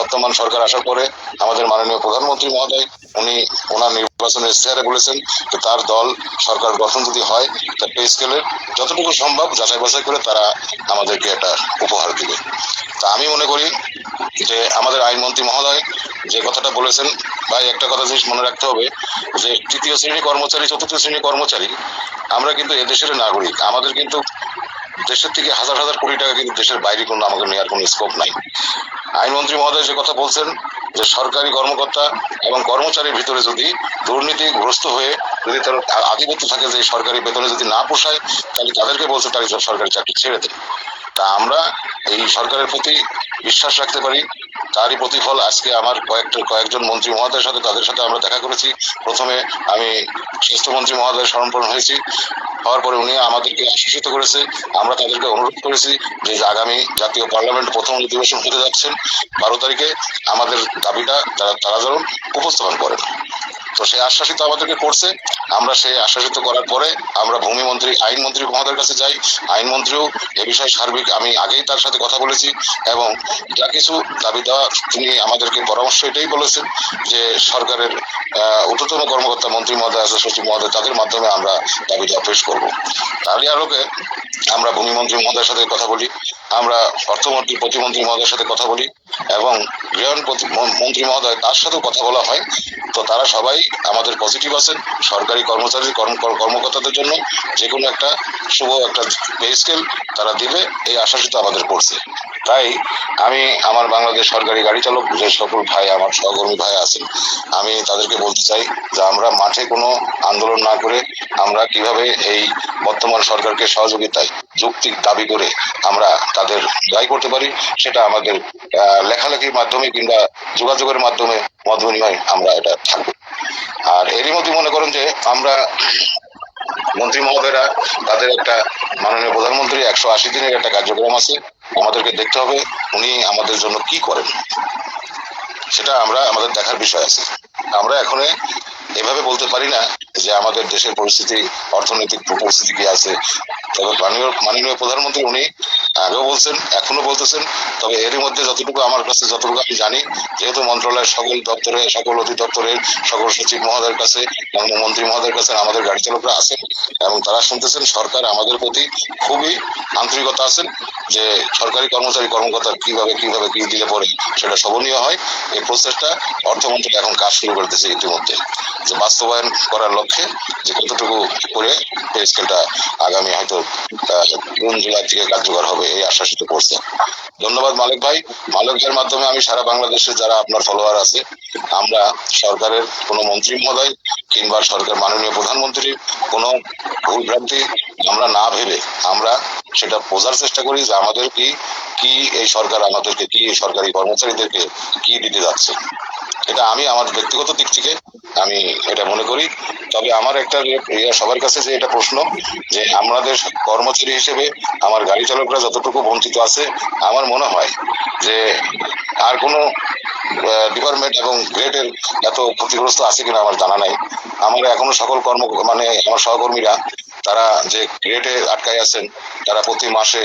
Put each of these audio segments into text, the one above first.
বর্তমান সরকার আসার পরে আমাদের মাননীয় প্রধানমন্ত্রী মহোদয় উনি ওনার নির্বাচনের ইশতেহারে বলেছেন যে তার দল সরকার গঠন যদি হয় তার পে স্কেলের যতটুকু সম্ভব যাচাই বাছাই করে তারা আমাদেরকে একটা উপহার দিবে। তা আমি মনে করি যে আমাদের আইনমন্ত্রী মহোদয় যে কথাটা বলেছেন, ভাই একটা কথা জিনিস মনে রাখতে হবে যে তৃতীয় শ্রেণী কর্মচারী, চতুর্থ শ্রেণী কর্মচারী আমরা কিন্তু এদেশের নাগরিক। আমাদের কিন্তু দেশের থেকে হাজার হাজার কোটি টাকা কিন্তু দেশের বাইরে কোনো আমাকে নেওয়ার কোনো স্কোপ নাই। আইনমন্ত্রী মহোদয় যে কথা বলছেন যে সরকারি কর্মকর্তা এবং কর্মচারীর ভিতরে যদি দুর্নীতিগ্রস্ত হয়ে যদি তার আধিপত্য থাকে যে সরকারি বেতনে যদি না পোষায় তাহলে তাদেরকে বলছে তার সরকারি চাকরি ছেড়ে দেয়। তা আমরা এই সরকারের প্রতি বিশ্বাস রাখতে পারি। তারই প্রতিফল আজকে আমার কয়েকজন মন্ত্রী মহোদয়ের সাথে তাদের সাথে আমরা দেখা করেছি। প্রথমে আমি স্বাস্থ্যমন্ত্রী মহোদয়ের স্মরণ হয়েছি, হওয়ার পরে উনি আমাদেরকে আশ্বস্ত করেছে, আমরা তাদেরকে অনুরোধ করেছি যে আগামী জাতীয় পার্লামেন্ট প্রথম অধিবেশন হতে যাচ্ছেন 12 তারিখে আমাদের দাবিটা তারা যেন উপস্থাপন করেন। তো সেই আশ্বাসিত আমাদেরকে করছে। আমরা সেই আশ্বাসিত করার পরে আমরা ভূমিমন্ত্রী আইনমন্ত্রী মহোদয়ের কাছে যাই। আইনমন্ত্রীও এ বিষয়ে সার্বিক আমি আগেই তার সাথে কথা বলেছি এবং যা কিছু দাবি দেওয়া তিনি আমাদেরকে পরামর্শ এটাই বলেছেন যে সরকারের ঊর্ধ্বতন কর্মকর্তা মন্ত্রী মহোদয় আছে, সচিব মহোদয়, তাদের মাধ্যমে আমরা দাবি দেওয়া পেশ করবো। তারই আলোকে আমরা ভূমিমন্ত্রী মহোদয়ের সাথে কথা বলি, আমরা অর্থমন্ত্রী প্রতিমন্ত্রী মহোদয়ের সাথে কথা বলি এবং গৃহায়ণ মন্ত্রী মহোদয় তার সাথেও কথা বলা হয়। তো তারা সবাই আমাদের পজিটিভ আছেন। সরকারি কর্মচারী কর্মকর্তাদের জন্য যে কোনো একটা শুভ একটা পে স্কেল তারা দিবে এই আশ্বাসিত আমাদের করছে। তাই আমি আমার বাংলাদেশ সরকারি গাড়ি চালক যে সকল ভাই আমার সহকর্মী ভাই আছেন, আমি তাদেরকে বলতে চাই যে আমরা মাঠে কোনো আন্দোলন না করে আমরা কিভাবে এই বর্তমান সরকারকে সহযোগিতায় যৌক্তিক দাবি করে আমরা তাদের দায়ী করতে পারি সেটা আমাদের লেখালেখির মাধ্যমে কিংবা যোগাযোগের মাধ্যমে মত বিনিময় আমরা এটা থাকবো। আর এরই মধ্যে মনে করেন যে আমরা মন্ত্রী মহোদয়রা তাদের একটা মাননীয় প্রধানমন্ত্রী 180 দিনের একটা কার্যক্রম আছে, আমাদেরকে দেখতে হবে উনি আমাদের জন্য কি করেন, সেটা আমাদের দেখার বিষয় আছে। আমরা এখন এভাবে বলতে পারি না যে আমাদের দেশের পরিস্থিতি অর্থনৈতিক পরিস্থিতি কি আছে। তবে মাননীয় প্রধানমন্ত্রী উনি আগেও বলছেন এখনো বলতেছেন। তবে এরই মধ্যে যতটুকু আমার কাছে যতটুকু আমি জানি, যেহেতু মন্ত্রণালয়ের সকল দপ্তরে সকল অধিদপ্তরের সকল সচিব মহোদয়ের কাছে মন্ত্রী মহোদয়ের কাছে আমাদের গাড়ি চালকরা আছেন এবং তারা শুনতেছেন সরকার আমাদের প্রতি খুবই আন্তরিকতা আছেন যে সরকারি কর্মচারী কর্মকর্তা কিভাবে কি দিলে পরে সেটা শোভনীয় হয়। এই প্রসেসটা অর্থমন্ত্রী এখন কাজ শুরু করে দিয়েছে ইতিমধ্যে, যে বাস্তবায়ন করার লক্ষ্যে যে কতটুকু করে পে স্কেলটা আগামী হয়তো জুন জুলাই থেকে কার্যকর হবে এই আশ্বাসিত করছে। ধন্যবাদ মালিক ভাই। মালিক ভাইয়ের মাধ্যমে আমি সারা বাংলাদেশে যারা আপনার ফলোয়ার আছে, আমরা সরকারের কোনো মন্ত্রী মহোদয় কিংবা সরকার মাননীয় প্রধানমন্ত্রীর কোনো ভুল ভ্রান্তি আমরা না ভেবে আমরা সেটা বোঝার চেষ্টা করি যে আমাদের কি এই সরকার আমাদেরকে কি এই সরকারি কর্মচারীদেরকে কি দিতে যাচ্ছে। এটা আমি আমার ব্যক্তিগত দিক থেকে আমি এটা মনে করি। তবে আমার একটা সবার কাছে যে এটা প্রশ্ন যে আমাদের কর্মচারী হিসেবে আমার গাড়ি চালকরা যতটুকু বঞ্চিত আছে, আমার মনে হয় যে আর কোনো ডিপার্টমেন্ট এবং গ্রেডের এত ক্ষতিগ্রস্ত আছে কিনা আমার জানা নাই। আমার এখনো সকল আমার সহকর্মীরা তারা যে গ্রেডে আটকায় আছেন তারা প্রতি মাসে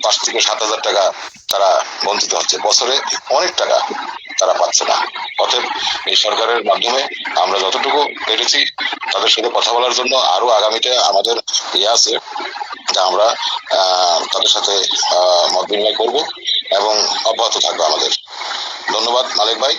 5 থেকে 7,000 টাকা তারা বঞ্চিত হচ্ছে, বছরে অনেক টাকা তারা পাচ্ছে না। অতএব এই সরকারের মাধ্যমে আমরা যতটুকু পেরেছি তাদের সাথে কথা বলার জন্য আরো আগামীতে আমাদের আছে যা আমরা তাদের সাথে মত বিনিময় করবো এবং অব্যাহত থাকবো আমাদের। ধন্যবাদ মালিক ভাই।